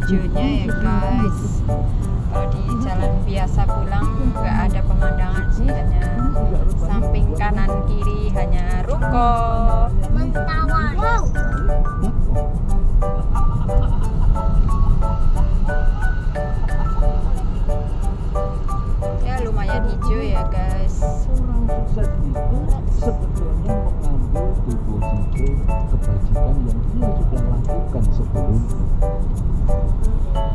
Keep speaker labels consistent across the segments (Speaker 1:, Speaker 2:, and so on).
Speaker 1: hijaunya ya guys. Kalau di jalan biasa pulang nggak ada pemandangan sih, hanya samping kanan kiri hanya ruko.
Speaker 2: Mentawai. Wow.
Speaker 1: Ya lumayan hijau ya guys.
Speaker 3: Orang sukses itu sebetulnya mengambil deposito kebajikan yang dia sudah lakukan sebelumnya.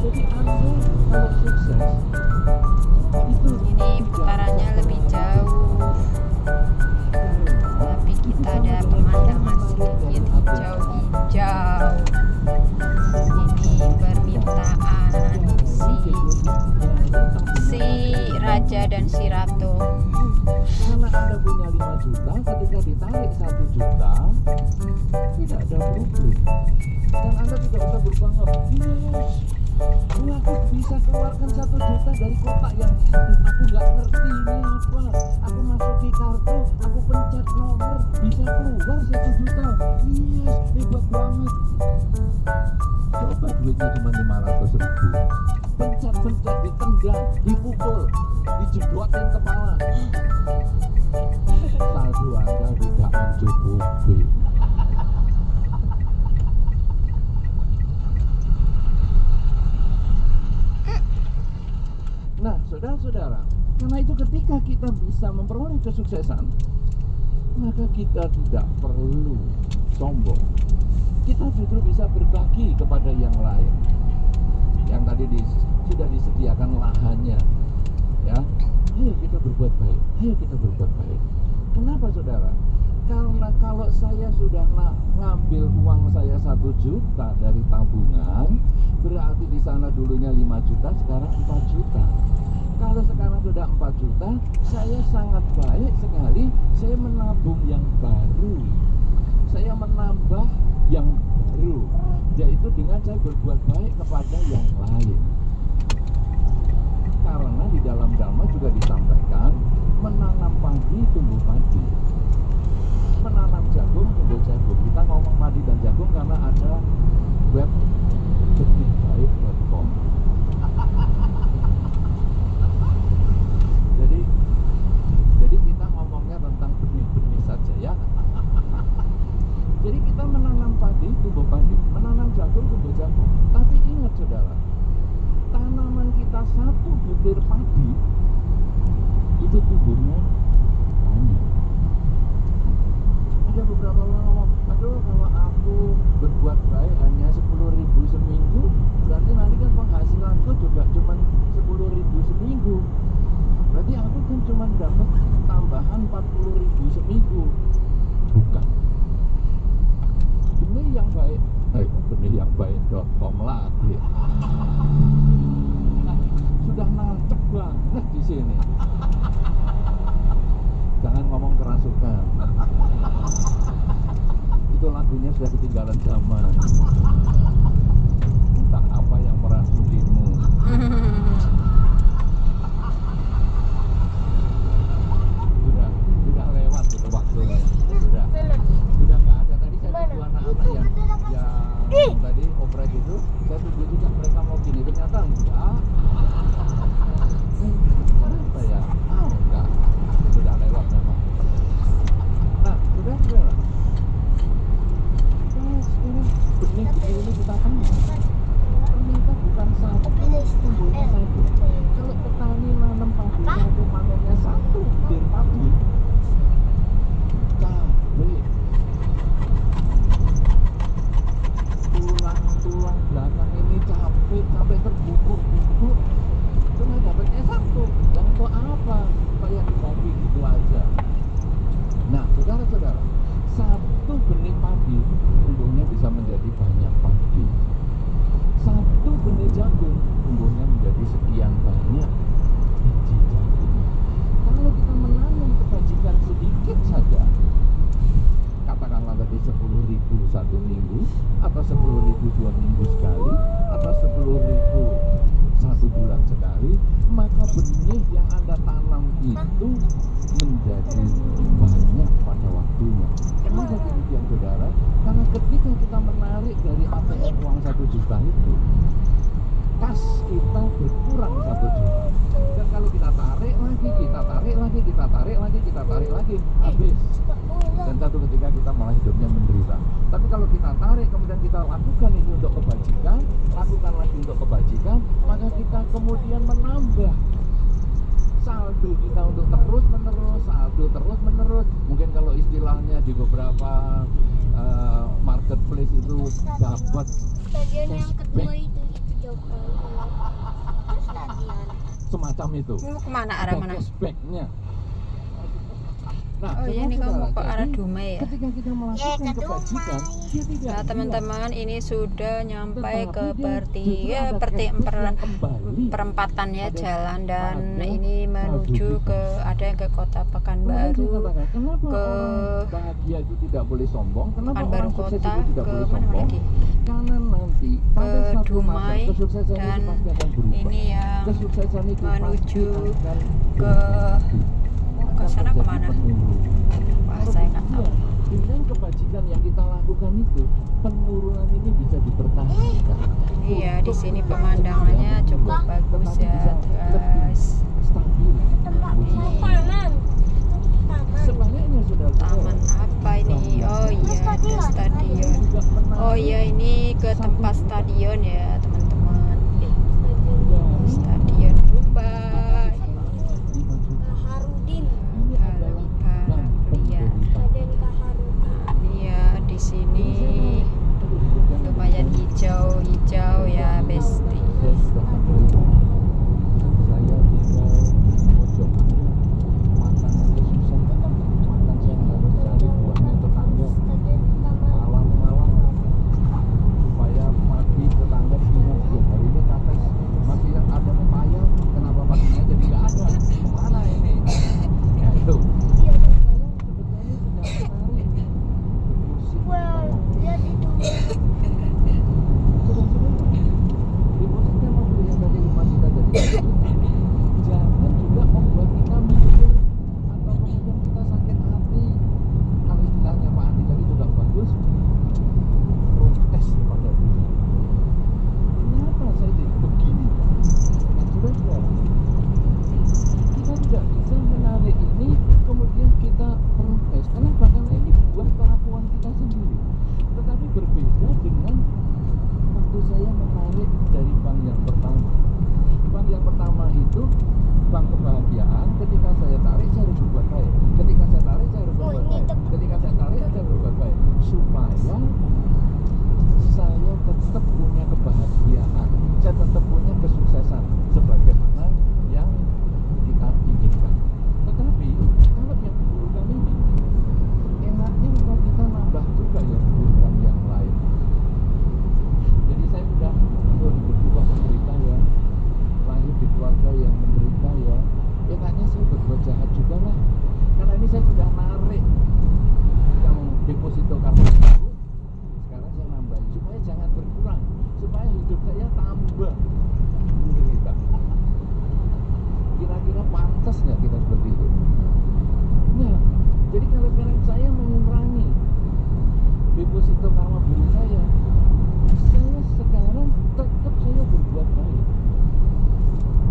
Speaker 3: Jadi Anda kalau sukses itu
Speaker 1: Ini putarannya lebih jauh, tapi kita ada pemandangan sedikit hijau-hijau. Ini permintaan si raja dan si ratu.
Speaker 3: karena Anda punya 5 juta, ketika ditarik 1 juta tidak ada problem. Dan Anda tidak usah berbangga, yes, aku bisa keluarkan 1 juta dari kotak yang aku nggak ngerti ini apa. Aku masukin kartu, aku pencet nomor, bisa keluar 1 juta. Yes, hebat banget. Coba duitnya cuma 500 ribu. Pencet-pencet, ditendang, dipukul, dijedotin kepala. Saldo Anda tidak mencukupi. Nah, saudara-saudara, karena itu ketika kita bisa memperoleh kesuksesan, maka kita tidak perlu sombong. Kita justru bisa berbagi kepada yang lain. Yang tadi sudah disediakan lahannya, ya. Ayo kita berbuat baik. Ayo kita berbuat baik. Kenapa, saudara? Karena kalau saya sudah ngambil uang saya 1 juta dari tabungan, berarti di sana dulunya 5 juta, sekarang 4 juta. Kalau sekarang sudah 4 juta, saya sangat baik sekali. Saya menabung yang baru. Saya menambah yang baru, yaitu dengan saya berbuat baik kepada yang lain. Karena di dalam Dhamma juga disampaikan, menanam padi tumbuh padi, menanam jagung tumbuh jagung. Kita ngomong padi dan jagung karena ada web benihbaik.com. Jadi kita ngomongnya tentang benih-benih saja ya. Jadi kita menanam padi tumbuh padi, menanam jagung tumbuh jagung. Tapi ingat saudara, tanaman kita 1 butir padi itu tumbuhnya banyak. Ada beberapa orang ngomong, aduh kalau aku berbuat baik hanya 10.000 seminggu, berarti nanti kan penghasilanku juga cuma 10.000 seminggu. Berarti aku kan cuma dapat tambahan 40.000 seminggu. Bukan. Benih yang baik, benih yang baik.com lagi. Sudah nancep banget di sini. Jangan ngomong kerasukan. Itu lagunya sudah ketinggalan zaman. Entah apa yang merasukimu. Sudah lewat itu waktunya. Sudah nggak ada. Tadi saya tunggu anak-anak yang tadi oprek itu, saya tunggu juga mereka mau gini, ternyata enggak. Kenapa ya? Enggak. Sudah lewat memang. Nah, sudah. Terus ini benih ini kita tanam. Ternyata bukan satu tumbuhnya satu. Kalau petani nanam padi satu, panennya 1 butir padi. Cabai. Tulang belakang ini capek terbungkuk-bungkuk. Cuma dapatnya 1. Yang untuk apa? Kayak dibagi gitu aja. Nah, saudara-saudara, 1 benih padi tumbuhnya bisa menjadi banyak padi. 1 benih jagung tumbuhnya menjadi sekian banyak biji jagung. Kalau kita menanam kebajikan sedikit saja, katakanlah tadi 10.000 1 minggu, atau 10.000 2 minggu sekali, atau 10.000 1 bulan sekali, maka benih yang Anda tanam itu menjadi banyak pada waktunya. Kenapa demikian, saudara? Karena ketika kita menarik dari ATM uang 1 juta itu, berkurang 1 juta. Dan kalau kita tarik lagi, habis. Dan satu ketika kita malah hidupnya menderita. Tapi kalau kita tarik, kemudian kita lakukan ini untuk kebajikan, lakukan lagi untuk kebajikan, maka kita kemudian menambah saldo kita untuk terus menerus. Mungkin kalau istilahnya di beberapa marketplace itu dapat
Speaker 2: Stadion yang kedua
Speaker 3: cashback,
Speaker 2: itu jauh kali. Stadion.
Speaker 3: semacam itu.
Speaker 1: Ini mau kemana, arah
Speaker 3: Ada
Speaker 1: mana?
Speaker 3: cashbacknya. Nah,
Speaker 1: Oh iya, ini kamu mau ke
Speaker 3: saudara,
Speaker 1: arah
Speaker 3: jadi
Speaker 1: Dumai ya?
Speaker 3: ketika kita melakukan
Speaker 2: ke
Speaker 3: kebajikan, dia tidak
Speaker 1: Nah teman-teman, ini sudah nyampai ke perempatan ya jalan, dan ini menuju ke ada yang ke kota Pekanbaru, ke
Speaker 3: bahagia itu tidak boleh sombong. Kenapa
Speaker 1: Pekanbaru
Speaker 3: orang sukses
Speaker 1: kota,
Speaker 3: itu tidak
Speaker 1: ke
Speaker 3: boleh
Speaker 1: mana
Speaker 3: sombong?
Speaker 1: lagi?
Speaker 3: Karena nanti
Speaker 1: Ke
Speaker 3: pada suatu
Speaker 1: Dumai,
Speaker 3: masa kesuksesan
Speaker 1: dan
Speaker 3: itu pasti akan berubah.
Speaker 1: ini yang
Speaker 3: Kesuksesan itu
Speaker 1: menuju
Speaker 3: pasti akan
Speaker 1: ke sana kemana? Wah, saya nggak tahu.
Speaker 3: Dengan kebajikan yang kita lakukan itu, penurunan ini bisa dipertahankan.
Speaker 1: Iya, di sini pemandangannya cukup bagus ya guys.
Speaker 3: Stabil.
Speaker 2: Tempat taman.
Speaker 3: Sebaliknya sudah
Speaker 1: Taman apa ini? Oh iya, ke stadion. Oh iya, ini ke tempat stadion ya teman-teman. Stadion Dumai.
Speaker 2: Kaharudin.
Speaker 3: Ini adalah
Speaker 1: Iya.
Speaker 2: Stadion Kaharudin.
Speaker 1: Iya, di sini lumayan hijau ya besti.
Speaker 3: Saya tinggal di pojok makan aja susah, makan saya harus cari buahnya tetangga malam-malam supaya pagi tetangga bingung, "Loh, hari ini kates masih ada pepaya, kenapa paginya jadi nggak ada, kemana ini?" Ya itu saya sebetulnya sedang menarik deposit
Speaker 2: Wow, lihat itu.
Speaker 3: depositnya mau beli yang tadi 5 juta jadi 10 juta. Jangan juga membuat kita mikir atau kemudian kita sakit hati. Kalau istilahnya Pak Andi tadi juga bagus, protes kepada diri. Kenapa saya jadi begini? Nah, saudara, kita tidak bisa menarik ini kemudian kita protes. Kenapa? Karena ini buat kelakuan kita sendiri. Tetapi berbeda dengan waktu saya menarik dari bank yang pertama. Bank yang pertama itu bank kebahagiaan. Ketika saya tarik, saya harus berbuat baik. Ketika saya tarik, saya harus berbuat baik. Ketika saya tarik, saya harus berbuat baik. Supaya saya tetap punya kebahagiaan, saya tetap punya kesuksesan sebagaimana yang kita inginkan. Tetapi kalau yang keburukan ini, enaknya kalau kita nambah juga ya keburukan yang lain. Jadi saya sudah berdua menderita ya, lahir di keluarga yang menderita ya, enaknya saya berbuat jahat juga lah. Karena ini saya sudah narik yang deposito kartu baru, sekarang saya nambahin supaya jangan berkurang, supaya hidup saya tambah menderita. Kira-kira pantas nggak kita seperti itu? Nah, jadi kalau sekarang saya mengurangi deposito karma biru saya sekarang tetap saya berbuat baik.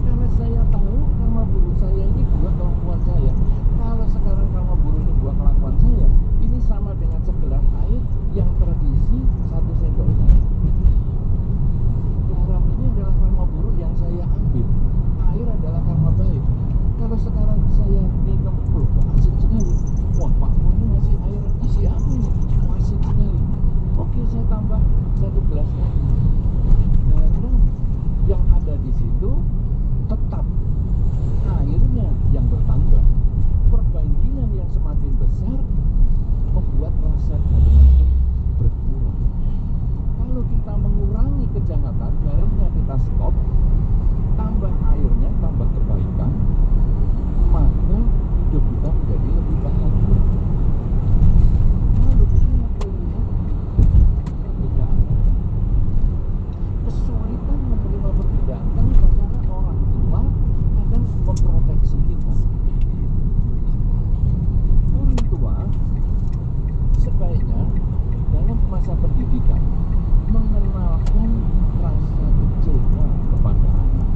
Speaker 3: Karena saya tahu karma buruk saya ini buat kelakuan saya. Kalau sekarang karma buruk ini buat kelakuan saya, ini sama dengan segelas air yang terisi 1 sendok garam. Garam ini adalah karma buruk yang saya ambil. Air adalah karma baik. Kalau sekarang saya minum, loh kok asin sekali. Wah, Pak Mun ini ngasih air isi apa ini? Asin sekali. Oke, saya tambah 1 gelas lagi. Garam yang ada di situ tetap airnya yang bertambah. Perbandingan yang semakin besar membuat rasa garam itu berkurang. Kalau kita mengurangi kejahatan, garamnya kita stop, tambah airnya, tambah kebaikan, maka hidup kita menjadi lebih bahagia. Lalu kita melihat perbedaan. Kesulitan menerima perbedaan karena orang tua kadang memproteksi kita. Orang tua sebaiknya dalam masa pendidikan mengenalkan rasa kecewa kepada anak.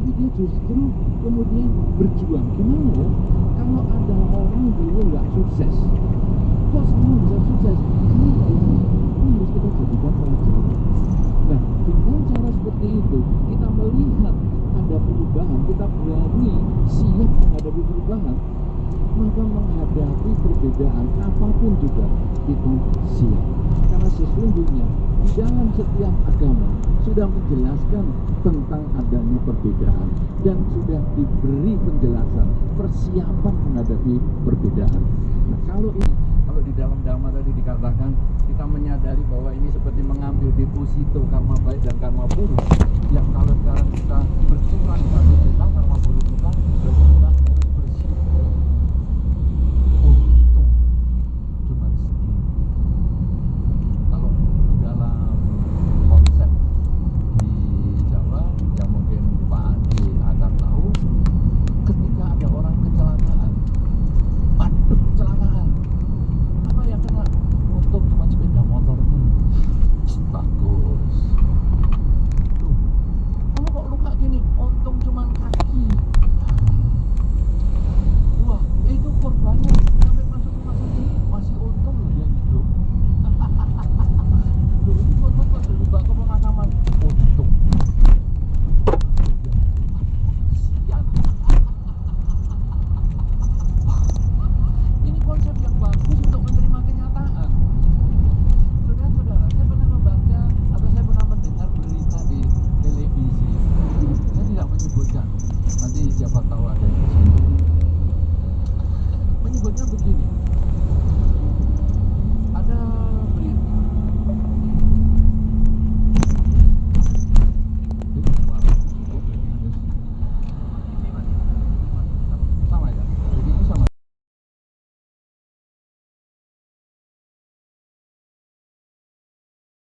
Speaker 3: tapi dia justru kemudian berjuang. Gimana ya? Kalau ada orang dulu nggak sukses, kok sekarang bisa sukses? Kenapa ini? Ini harus kita jadikan pelajaran. Nah, dengan cara seperti itu, kita melihat ada perubahan, kita berani siap menghadapi perubahan, maka menghadapi perbedaan apapun juga kita siap. Karena sesungguhnya di dalam setiap agama sudah menjelaskan tentang adanya perbedaan dan sudah diberi penjelasan persiapan menghadapi perbedaan. Nah, kalau di dalam Dhamma tadi dikatakan kita menyadari bahwa ini seperti mengambil deposito karma baik dan karma buruk, yang kalau sekarang kita bersurat satu kita karma buruk kita